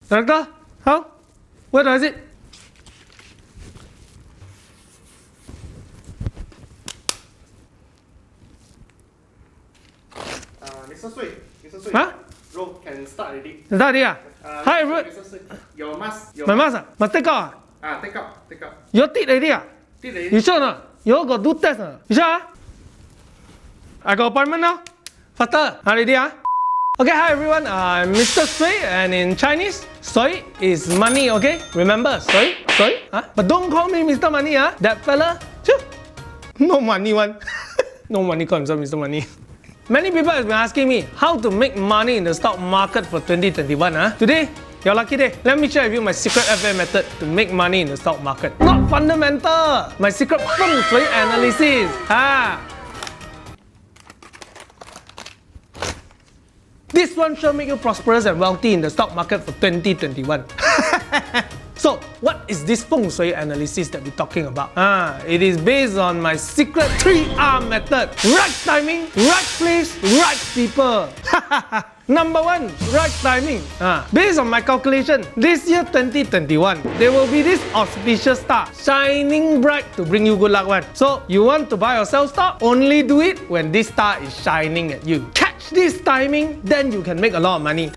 Director, how? Where is it? Mr. Sui. Huh? Roll can start already. Start already ah? Hi everyone. Mr. Sui, your mask. My mask ah? Must take out ah? Take out. You all did already ah? Did already. You sure or not? You all got do test ah? You sure ah? I got appointment now. Faster. Ready ah? Okay, hi everyone. I'm Mr. Sui, and in Chinese, Sui is money, okay? Remember, Sui? Huh? But don't call me Mr. Money, huh? That fella, no money one. No money call himself Mr. Money. Many people have been asking me how to make money in the stock market for 2021. Today, your lucky day. Let me share with you my secret FA method to make money in the stock market. Not fundamental. My secret Feng Shui analysis. This one shall make you prosperous and wealthy in the stock market for 2021. So, what is this Feng Shui analysis that we're talking about? It is based on my secret 3R method. Right timing, right place, right people. Number 1, right timing. Based on my calculation, this year 2021, there will be this auspicious star shining bright to bring you good luck one. So, you want to buy or sell stock? Only do it when this star is shining at you. Catch this timing, then you can make a lot of money.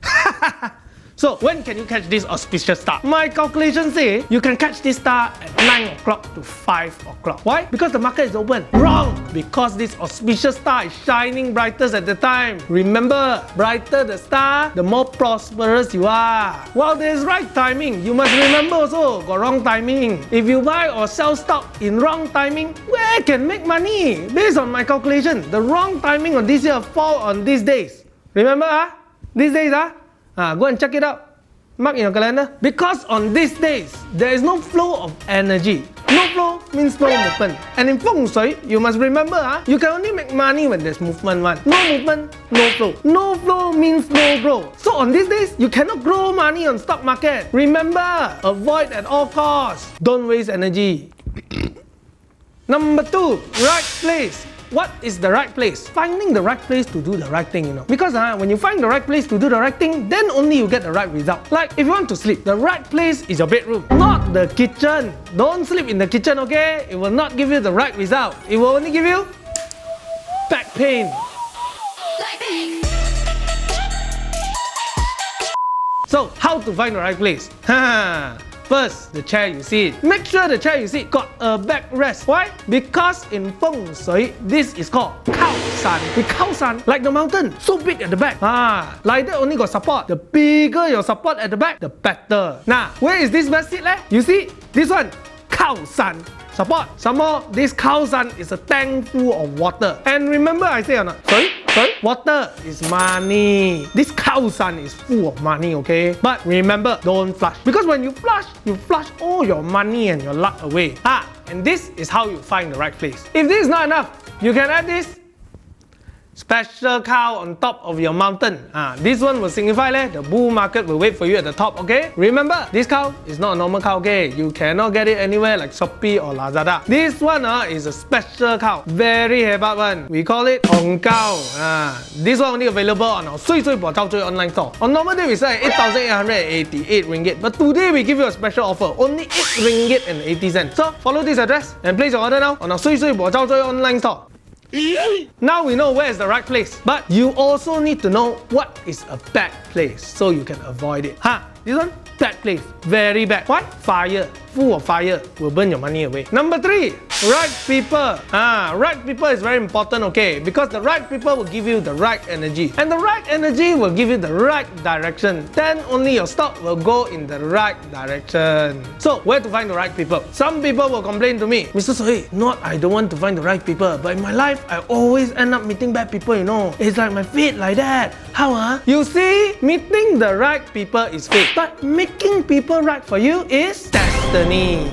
So, when can you catch this auspicious star? My calculations say you can catch this star at 9 o'clock to 5 o'clock. Why? Because the market is open. Wrong! Because this auspicious star is shining brightest at the time. Remember, brighter the star, the more prosperous you are. While there's right timing, you must remember also got wrong timing. If you buy or sell stock in wrong timing, where can make money? Based on my calculation, the wrong timing on this year fall on these days. Remember, these days, go and check it out. Mark in your calendar. Because on these days, there is no flow of energy. No flow means no movement. And in Feng Shui, you must remember, you can only make money when there's movement one. No movement, no flow. No flow means no growth. So on these days, you cannot grow money on stock market. Remember, avoid at all costs. Don't waste energy. Number 2, right place. What is the right place? Finding the right place to do the right thing, you know. Because when you find the right place to do the right thing, then only you get the right result. Like if you want to sleep, the right place is your bedroom, not the kitchen. Don't sleep in the kitchen, okay? It will not give you the right result. It will only give you back pain. So, how to find the right place? First, the chair you sit. Make sure the chair you sit got a backrest. Why? Because in Feng Shui, this is called Kao San. The Kao San, like the mountain, so big at the back. Like that only got support. The bigger your support at the back, the better. Now, where is this best seat? You see, this one, Kao San. Support. Some more, this Kao San is a tank full of water. And remember I say or not? Sorry? Water is money. This Kao San is full of money, okay? But remember, don't flush. Because when you flush all your money and your luck away. And this is how you find the right place. If this is not enough, you can add this special cow on top of your mountain. This one will signify the bull market will wait for you at the top, okay? Remember, this cow is not a normal cow, okay? You cannot get it anywhere like Shopee or Lazada. This one is a special cow. Very hebat one. We call it Hong Cow. This one only available on our Sui Sui Bo Zhao Zui online store. On normal day we sell at 8,888 ringgit. But today we give you a special offer. Only 8 ringgit and 80 cents. So follow this address and place your order now on our Sui Sui Bo Zhao Zui online store. Now we know where is the right place, but you also need to know what is a bad place so you can avoid it. This one, bad place, very bad. Why? Fire, full of fire will burn your money away. Number 3, right people. Right people is very important, okay? Because the right people will give you the right energy, and the right energy will give you the right direction. Then only your stock will go in the right direction. So where to find the right people? Some people will complain to me, Mr. Sui, I don't want to find the right people, but in my life I always end up meeting bad people, you know. It's like my fate like that. How? You see, meeting the right people is fate, but making people right for you is destiny.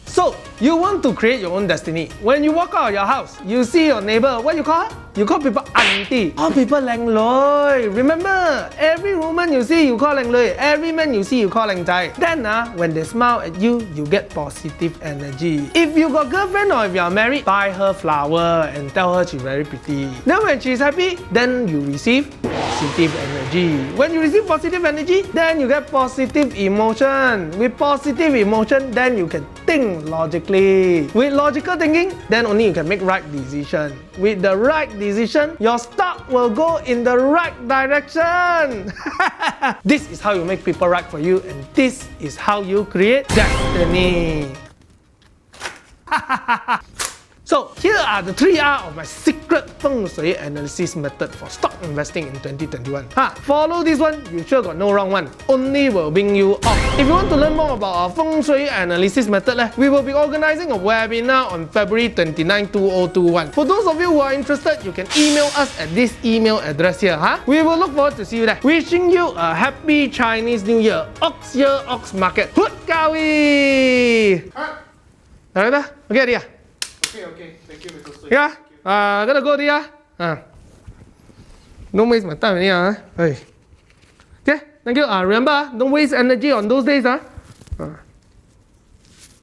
So, You want to create your own destiny. When you walk out of your house, you see your neighbor, what you call her? You call people auntie. All people lang loi. Remember, every woman you see, you call lang loi. Every man you see, you call lang chai. Then when they smile at you, you get positive energy. If you got girlfriend or if you are married, buy her flower and tell her she's very pretty. Then when she's happy, then you receive positive energy. When you receive positive energy, then you get positive emotion. With positive emotion, then you can think logically. With logical thinking, then only you can make right decision. With the right decision, your stock will go in the right direction. This is how you make people right for you, and this is how you create destiny. So here are the 3R of my secret Feng Shui analysis method for stock investing in 2021. Follow this one, you sure got no wrong one. Only will bring you off. If you want to learn more about our Feng Shui analysis method, we will be organizing a webinar on February 29, 2021. For those of you who are interested, you can email us at this email address here. We will look forward to see you there. Wishing you a happy Chinese New Year. Ox Year, Ox Market. Hut Kawi! Alright, okay, dia. Okay. Thank you, Mr. Sui. Yeah, gotta go there. Don't waste my time here. Hey. Okay, thank you. Remember, don't waste energy on those days.